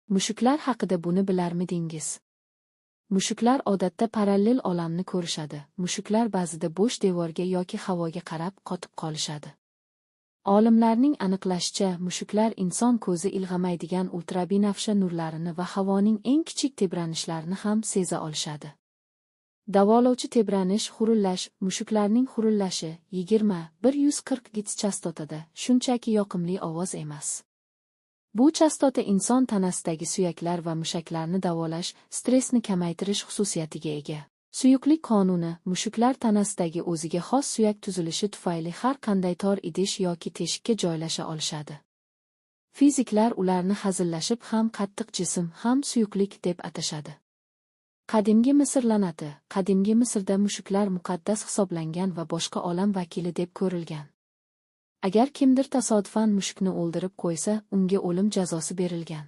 Mushuklar haqida buni bilarmidingiz? Mushuklar odatda parallel olamni ko'rishadi. Mushuklar ba'zida bo'sh devorga yoki havoga qarab qotib qolishadi. Olimlarning aniqlashicha, mushuklar inson ko'zi ilg'amaydigan ultrabinafsha nurlarini va havoning eng kichik tebranishlarini ham seza olishadi. Davolovchi tebranish, hurullash. Mushuklarning hurullashi 20–140 Gz chastotada, shunchaki yoqimli ovoz emas. Bu chastota inson tanasidagi suyaklar va mushaklarni davolash, stressni kamaytirish xususiyatiga ega. Suyuqlik qonuni. Mushuklar tanasidagi o'ziga xos suyak tuzilishi tufayli har qanday tor idish yoki teshikka joylasha olishadi. Fiziklar ularni hazillashib ham qattiq jism, ham suyuqlik deb atashadi. Qadimgi Misr la'nati. Qadimgi Misrda mushuklar muqaddas hisoblangan va boshqa olam vakili deb ko'rilgan. Agar kimdir tasodifan mushukni o'ldirib qo'ysa, unga o'lim jazosi berilgan.